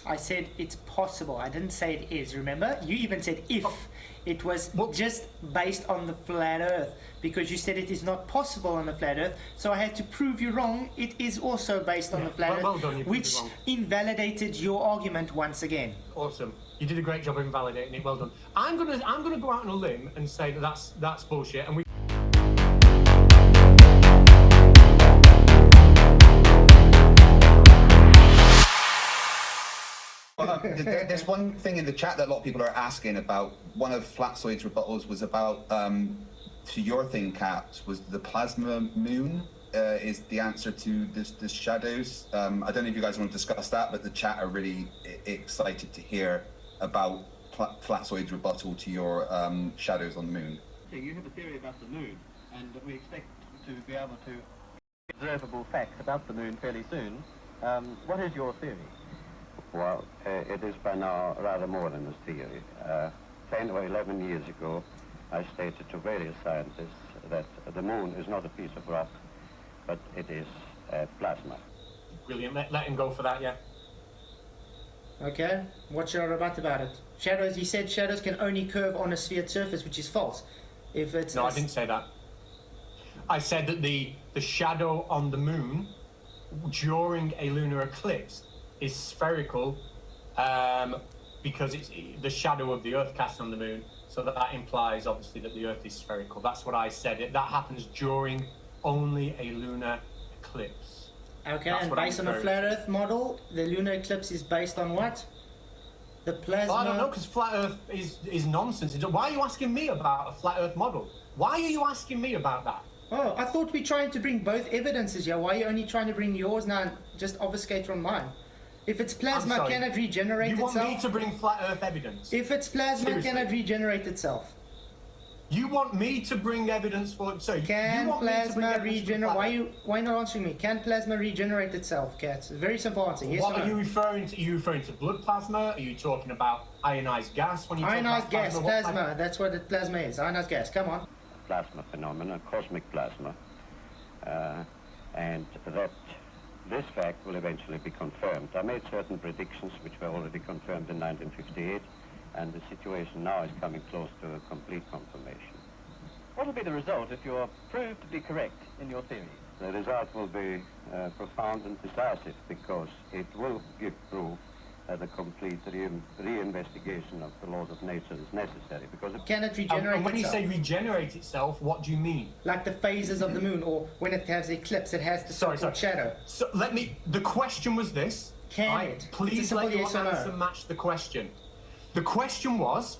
I said it's possible. I didn't say it is. Remember? You even said if. It was just based on the flat Earth, because you said it is not possible on the flat Earth. So I had to prove you wrong. It is also based on the flat Earth, done, which invalidated your argument once again. Awesome. You did a great job of invalidating it. Well done. I'm gonna go out on a limb and say that that's bullshit. And we. There's one thing in the chat that a lot of people are asking about. One of Flatzoids' rebuttals was about, to your thing, Catz, was the plasma moon is the answer to this shadows. I don't know if you guys want to discuss that, but the chat are really excited to hear about Flatzoids' rebuttal to your shadows on the moon. So you have a theory about the moon, and we expect to be able to observable facts about the moon fairly soon. What is your theory? Well, it is by now rather more than a theory. 10 or 11 years ago, I stated to various scientists that the moon is not a piece of rock, but it is plasma. Brilliant. Let him go for that, yeah. Okay, what's your rebut about it? Shadows, he said shadows can only curve on a sphered surface, which is false. If it's No, I didn't say that. I said that the shadow on the moon during a lunar eclipse is spherical because it's the shadow of the Earth cast on the moon, so that implies obviously that the Earth is spherical. That's what I said. That happens during only a lunar eclipse. Okay, That's and what I'm based on a flat Earth model, the lunar eclipse is based on what? The plasma... Well, I don't know, because flat Earth is nonsense. Why are you asking me about a flat Earth model? Why are you asking me about that? Oh, I thought we were trying to bring both evidences here. Why are you only trying to bring yours now and just obfuscate from mine? If it's plasma, can it regenerate itself? You want me to bring flat Earth evidence? If it's plasma, Seriously? can it regenerate itself? You want me to bring evidence for... So Can you want me to bring plasma evidence for regenerate? Why not answering me? Can plasma regenerate itself, Catz? Very simple answer. Yes What or no? are you referring to? Are you referring to blood plasma? Are you talking about ionized gas when you talk Ionized about gas, plasma? plasma. That's what plasma is. Ionized gas. Come on. Plasma phenomena, cosmic plasma, and that this fact will eventually be confirmed. I made certain predictions which were already confirmed in 1958, and the situation now is coming close to a complete confirmation. What will be the result if you are proved to be correct in your theory? The result will be profound and decisive, because it will give proof that a complete re-investigation of the laws of nature is necessary. Because Can it regenerate and when itself? you say regenerate itself, what do you mean? Like the phases of the moon, or when it has eclipse, it has the so-called shadow. So the question was this. Can it? Please It's a let simple your yes or no. answer match the question. The question was,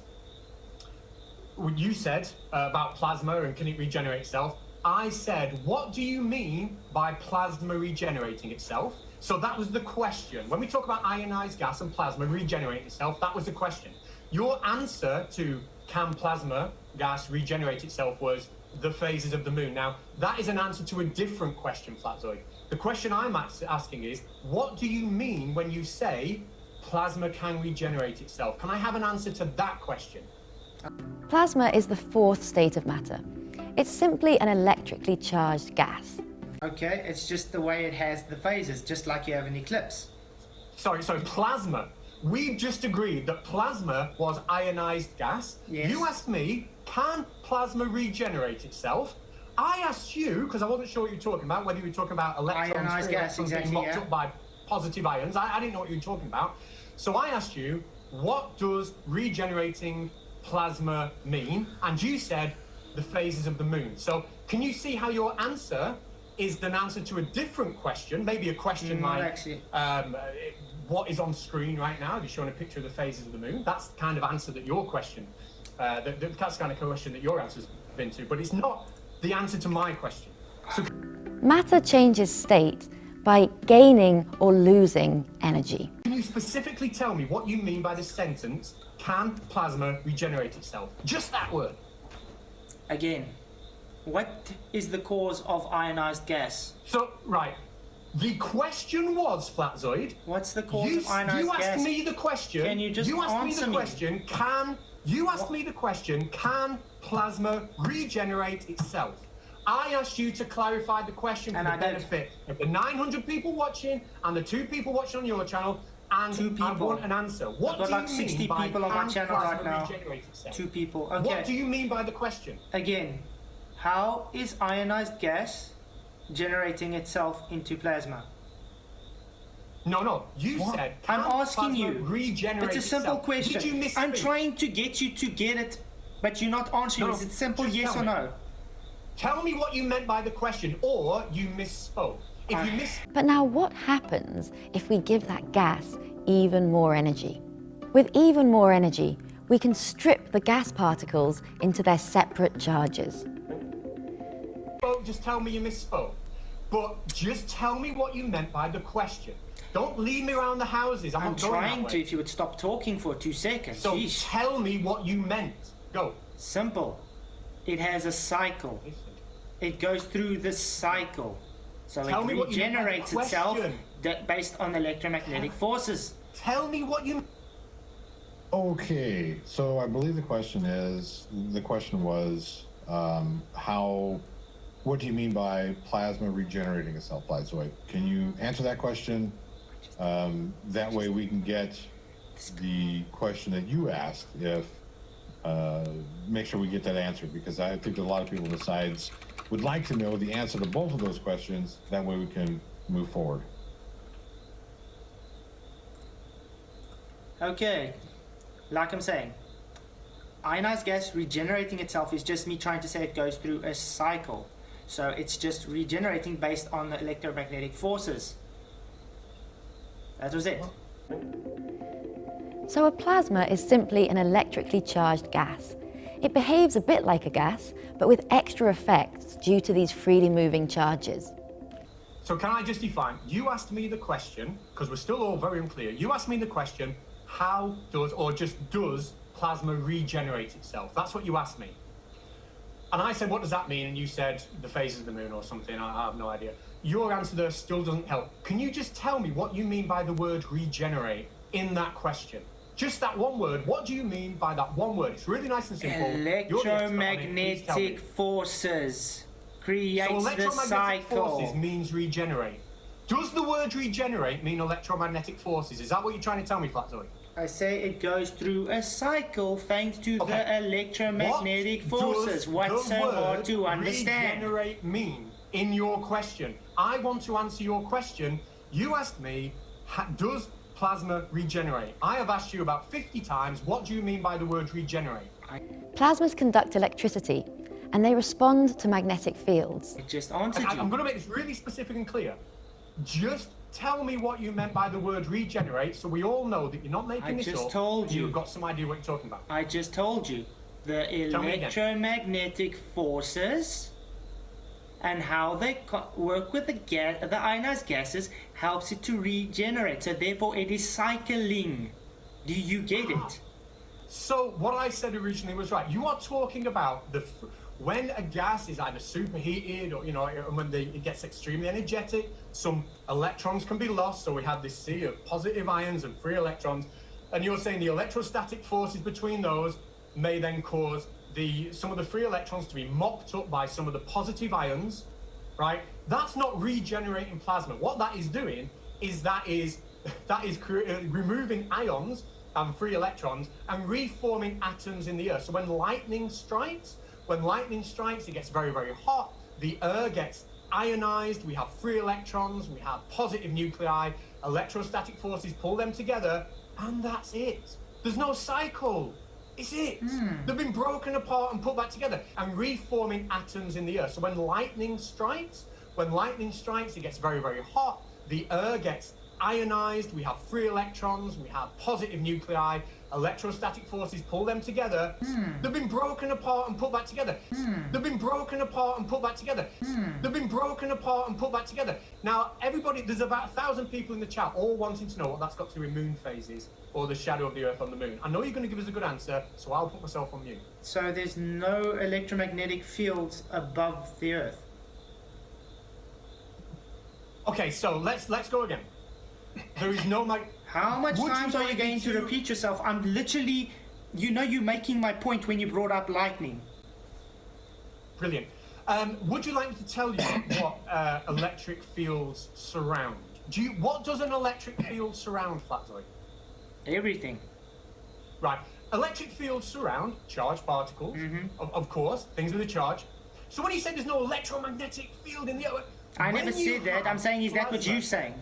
you said about plasma and can it regenerate itself. I said, what do you mean by plasma regenerating itself? So that was the question. When we talk about ionized gas and plasma regenerating itself, that was the question. Your answer to can plasma gas regenerate itself was the phases of the moon. Now, that is an answer to a different question, Flatzoid. The question I'm asking is, what do you mean when you say plasma can regenerate itself? Can I have an answer to that question? Plasma is the fourth state of matter. It's simply an electrically charged gas. Okay, it's just the way it has the phases, just like you have an eclipse. Sorry, so plasma. We've just agreed that plasma was ionized gas. Yes. You asked me, can plasma regenerate itself? I asked you, because I wasn't sure what you were talking about, whether you were talking about electrons, Ionized gas, electrons being exactly, locked yeah. up by positive ions. I didn't know what you were talking about. So I asked you, what does regenerating plasma mean? And you said the phases of the moon. So can you see how your answer is an answer to a different question, maybe a question like what is on screen right now? You're showing a picture of the phases of the moon. That's the kind of answer that your question, that's the kind of question that your answer's been to, but it's not the answer to my question. So Matter changes state by gaining or losing energy. can you specifically tell me what you mean by the sentence, can plasma regenerate itself? Just that word. Again, what is the cause of ionized gas? So, right. The question was, Flatzoid. What's the cause of ionized you gas? asked me the question. Can you just asked me answer the me? question, can plasma regenerate itself? I asked you to clarify the question for And the I did. benefit of the 900 people watching and the 2 people watching on your channel. And 2 people. I want an answer. What I've got do like you 60 mean by people on my can channel right plasma now. regenerate itself? 2 people. Okay. What do you mean by the question? Again, how is ionized gas generating itself into plasma? No. You said I'm can asking plasma you. regenerate It's a simple itself? question. Did you misspeak? I'm trying to get you to get it, but you're not answering. No, Is it simple just yes tell or me. no? Tell me what you meant by the question, or you misspoke. If you miss, But now what happens if we give that gas even more energy? With even more energy, we can strip the gas particles into their separate charges. just tell me you misspoke. But just tell me what you meant by the question. Don't lead me around the houses. I'm not going that trying way. to, if you would stop talking for 2 seconds. So Jeez. tell me what you meant. Go. Simple. It has a cycle. It goes through this cycle. So Tell me it what you meant by the regenerates itself question. based on electromagnetic forces. Tell me what you... Okay, so I believe the question was, what do you mean by plasma regenerating itself, Flatzoid? Can you answer that question? That way we can get the question that you asked, make sure we get that answered, because I think a lot of people besides would like to know the answer to both of those questions. That way we can move forward. Okay, like I'm saying, ionized gas regenerating itself is just me trying to say it goes through a cycle. So it's just regenerating based on the electromagnetic forces. That was it. So a plasma is simply an electrically charged gas. It behaves a bit like a gas, but with extra effects due to these freely moving charges. So can I just define, you asked me the question, because we're still all very unclear, you asked me the question, how does, or just does, plasma regenerate itself? That's what you asked me. And I said, what does that mean? And you said, the phases of the moon or something, I have no idea. Your answer there still doesn't help. Can you just tell me what you mean by the word regenerate in that question? Just that one word. What do you mean by that one word? It's really nice and simple. Electromagnetic forces creates so the electromagnetic cycle. forces means regenerate. Does the word regenerate mean electromagnetic forces? Is that what you're trying to tell me, Flatzoid? I say it goes through a cycle thanks to the electromagnetic forces. What's so hard to understand? Regenerate mean in your question? I want to answer your question. You asked me, does plasma regenerate? I have asked you about 50 times, what do you mean by the word regenerate? Plasmas conduct electricity, and they respond to magnetic fields. I just answered you. I'm going to make this really specific and clear. Just tell me what you meant by the word regenerate, so we all know that you're not making this up. I just told you. You've got some idea what you're talking about. I just told you. The electromagnetic forces and how they work with the ionized gases helps it to regenerate. So therefore it is cycling. Do you get it? So what I said originally was right. You are talking about when a gas is either superheated or, when it gets extremely energetic, some electrons can be lost. So we have this sea of positive ions and free electrons. And you're saying the electrostatic forces between those may then cause some of the free electrons to be mopped up by some of the positive ions, right? That's not regenerating plasma. What that is doing is removing ions and free electrons and reforming atoms in the earth. So when lightning strikes, it gets very, very hot. The air gets ionized. We have free electrons. We have positive nuclei. Electrostatic forces pull them together, and that's it. There's no cycle. It's it. They've been broken apart and put back together and reforming atoms in the earth. So when lightning strikes, it gets very, very hot. The air gets ionized. We have free electrons. We have positive nuclei. Electrostatic forces pull them together. They've been broken apart and put back together. They've been broken apart and put back together. They've been broken apart and put back together. Now, everybody, there's about 1,000 people in the chat all wanting to know what that's got to do with moon phases or the shadow of the Earth on the moon. I know you're going to give us a good answer, so I'll put myself on mute. So there's no electromagnetic fields above the Earth. Okay, so let's go again. There is no How much times are you going to repeat yourself? I'm literally, you're making my point when you brought up lightning. Brilliant. Would you like me to tell you what electric fields surround? What does an electric field surround, Flatzoid? Everything. Right. Electric fields surround charged particles, of course, things with a charge. So when you say there's no electromagnetic field in the other, I never said that. I'm saying, is that what you're saying?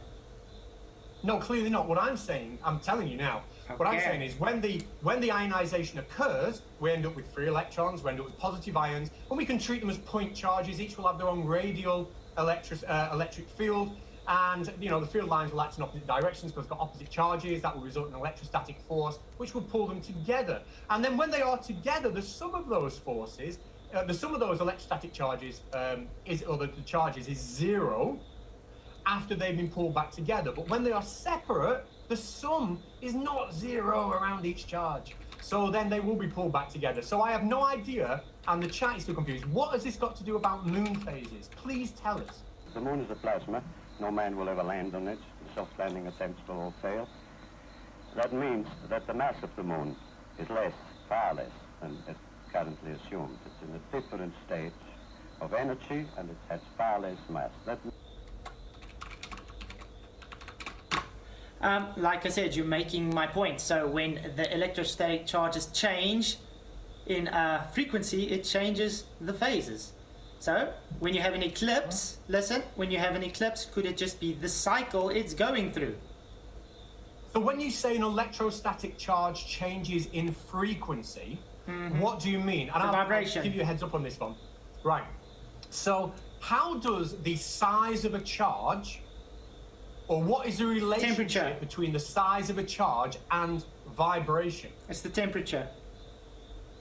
No, clearly not. What I'm saying, I'm telling you now. What I'm saying is when the ionization occurs, we end up with free electrons, we end up with positive ions, and we can treat them as point charges. Each will have their own radial electric field, and the field lines will act in opposite directions because they've got opposite charges. That will result in an electrostatic force, which will pull them together. And then when they are together, the sum of those forces, the sum of those electrostatic charges the charges is zero after they've been pulled back together. But when they are separate, the sum is not zero around each charge. So then they will be pulled back together. So I have no idea, and the chat is still confused. What has this got to do about moon phases? Please tell us. The moon is a plasma. No man will ever land on it. Soft landing attempts will all fail. That means that the mass of the moon is less, far less than it currently assumed. It's in a different state of energy, and it has far less mass. Like I said, you're making my point. So when the electrostatic charges change in frequency, it changes the phases. So when you have an eclipse, when you have an eclipse, could it just be the cycle it's going through? So when you say an electrostatic charge changes in frequency, what do you mean? And I'll give you a heads up on this one. Right. So how does the size of a charge, or what is the relationship between the size of a charge and vibration? It's the temperature.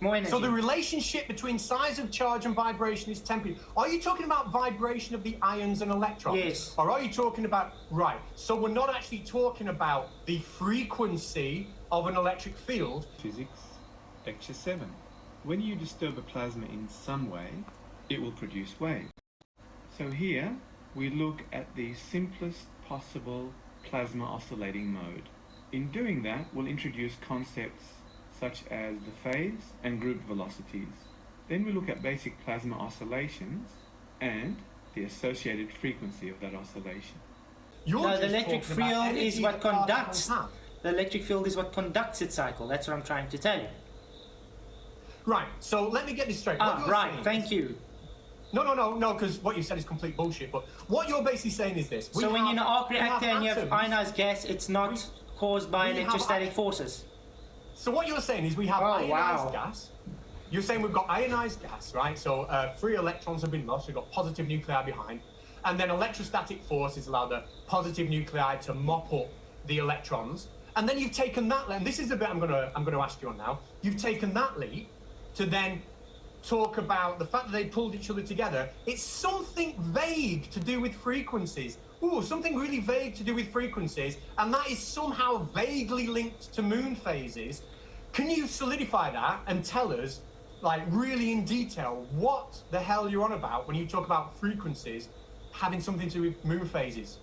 More energy. So the relationship between size of charge and vibration is temperature. Are you talking about vibration of the ions and electrons? Yes. Or are you talking about, right, so we're not actually talking about the frequency of an electric field. Physics, lecture 7. When you disturb a plasma in some way, it will produce waves. So here we look at the simplest possible plasma oscillating mode. In doing that, we'll introduce concepts such as the phase and group velocities. Then we look at basic plasma oscillations and the associated frequency of that oscillation. No, the electric field is what conducts. The electric field is what conducts its cycle. That's what I'm trying to tell you. Right. So let me get this straight. Right. Thank you. No, because what you said is complete bullshit. But what you're basically saying is this. So when you're in an arc reactor and you have ionized gas, it's not caused by electrostatic forces. So what you're saying is we have ionized gas. You're saying we've got ionized gas, right? So free electrons have been lost. We've got positive nuclei behind, and then electrostatic forces allow the positive nuclei to mop up the electrons. And then you've taken that, and this is the bit I'm going to ask you on now. You've taken that leap to then talk about the fact that they pulled each other together. It's something vague to do with frequencies. Ooh, something really vague to do with frequencies, and that is somehow vaguely linked to moon phases. Can you solidify that and tell us, like, really in detail, what the hell you're on about when you talk about frequencies having something to do with moon phases?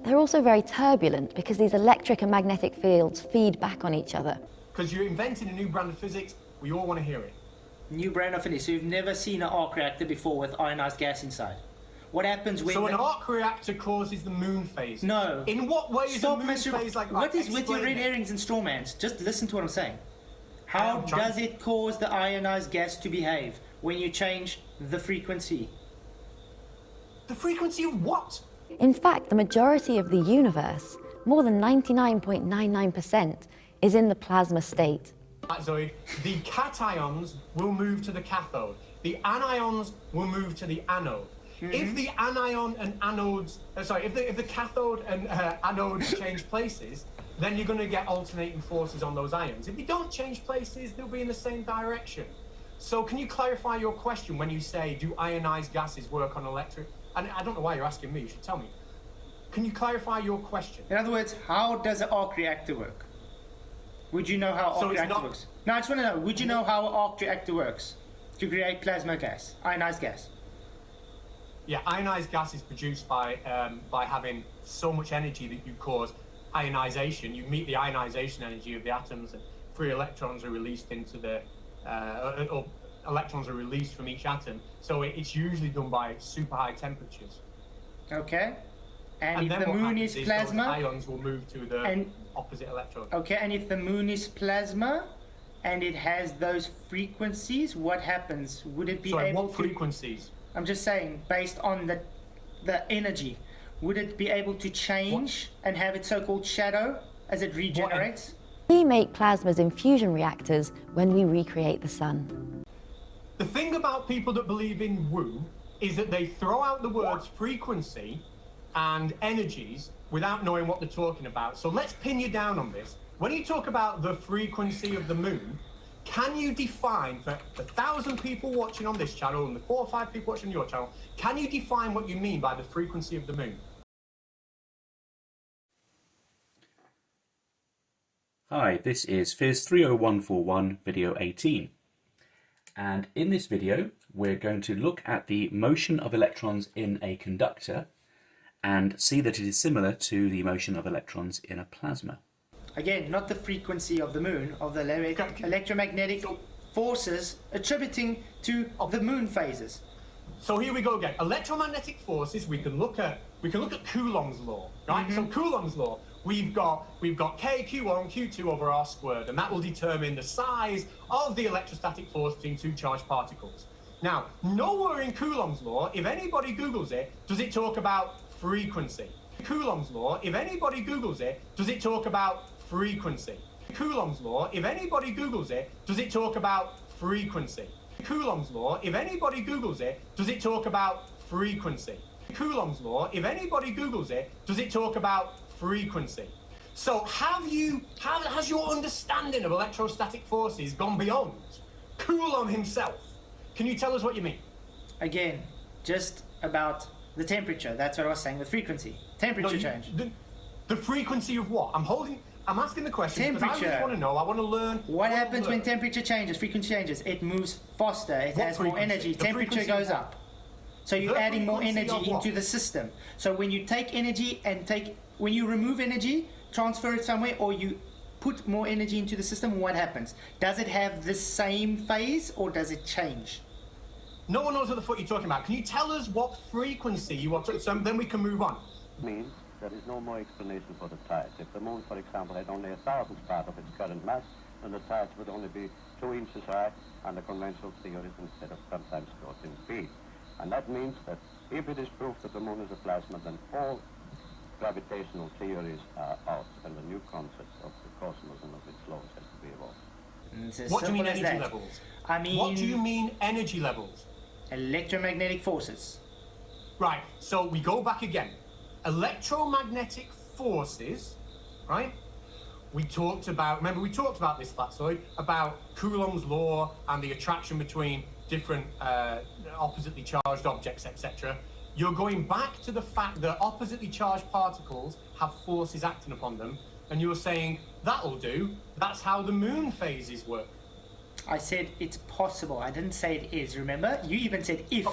They're also very turbulent because these electric and magnetic fields feed back on each other. Because you're inventing a new brand of physics, we all want to hear it. New brand of physics. So you've never seen an arc reactor before with ionized gas inside. What happens when... So an arc reactor causes the moon phase? No. In what way is the moon phase like... What is with your red herrings and straw mans? Just listen to what I'm saying. How does it cause the ionized gas to behave when you change the frequency? The frequency of what? In fact, the majority of the universe, more than 99.99%, is in the plasma state. Zoe, the cations will move to the cathode. The anions will move to the anode. If the anion and anodes, if the cathode and anode change places, then you're going to get alternating forces on those ions. If they don't change places, they'll be in the same direction. So can you clarify your question when you say, do ionized gases work on electric? And I don't know why you're asking me, you should tell me. Can you clarify your question? In other words, how does an arc reactor work? Would you know how an arc reactor works? No, I just want to know, would you know how an arc reactor works to create plasma gas, ionized gas? Yeah, ionized gas is produced by having so much energy that you cause ionization. You meet the ionization energy of the atoms, and free electrons are released into the, or electrons are released from each atom. So it's usually done by super high temperatures. Okay. And if then the what moon happens is those plasma, ions will move to the and opposite electrode. okay, and if the moon is plasma and it has those frequencies, what happens? Would it be Sorry, able what to? frequencies? I'm just saying, based on the energy, would it be able to change and have its so-called shadow as it regenerates? We make plasmas in fusion reactors when we recreate the sun. The thing about people that believe in woo is that they throw out the words frequency and energies without knowing what they're talking about. So let's pin you down on this. When you talk about the frequency of the moon, can you define, for the 1,000 people watching on this channel and the 4 or 5 people watching on your channel, can you define what you mean by the frequency of the moon? Hi, this is Fizz 30141 video 18, and in this video we're going to look at the motion of electrons in a conductor and see that it is similar to the motion of electrons in a plasma. Again, not the frequency of the moon, of the electromagnetic forces attributing to the moon phases. So here we go again. Electromagnetic forces, we can look at Coulomb's law, right? So Coulomb's law, we've got K, Q1, Q2 over R squared, and that will determine the size of the electrostatic force between two charged particles. Now, nowhere in Coulomb's law, if anybody Googles it, does it talk about frequency. Coulomb's law, if anybody Googles it, does it talk about frequency. Coulomb's law, if anybody Googles it, does it talk about frequency. Coulomb's law, if anybody Googles it, does it talk about frequency. Coulomb's law, if anybody Googles it, does it talk about frequency. So has your understanding of electrostatic forces gone beyond Coulomb himself? Can you tell us what you mean? Again, just about the temperature. That's what I was saying with frequency. Temperature change. The frequency of what? I'm asking the question because I just want to know. I want to learn. What happens when temperature changes, frequency changes? It moves faster, it has more energy, temperature goes up. So you're adding more energy into the system. So when you take energy and when you remove energy, transfer it somewhere, or you put more energy into the system, what happens? Does it have the same phase or does it change? No one knows what the fuck you're talking about. Can you tell us what frequency you want to, so then we can move on? Means there is no more explanation for the tides. If the moon, for example, had only 1,000th part of its current mass, then the tides would only be 2 inches high under conventional theories instead of sometimes 14 feet. And that means that if it is proved that the moon is a plasma, then all gravitational theories are out, and a new concept of the cosmos and of its laws has to be evolved. What do you mean energy levels? I mean, what do you mean energy levels? Electromagnetic forces. Right, so we go back again. Electromagnetic forces, right? We talked about this, Flatzoid, about Coulomb's law and the attraction between different oppositely charged objects, etc. You're going back to the fact that oppositely charged particles have forces acting upon them, and you're saying, that'll do, that's how the moon phases work. I said it's possible. I didn't say it is, remember? You even said if.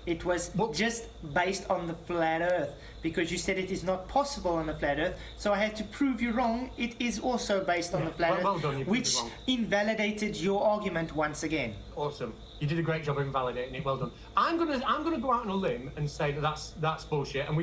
It was just based on the flat earth, because you said it is not possible on the flat earth, so I had to prove you wrong. It is also based on the flat earth, done, which invalidated your argument once again. Awesome. You did a great job of invalidating it. Well done. I'm gonna go out on a limb and say that that's bullshit, and we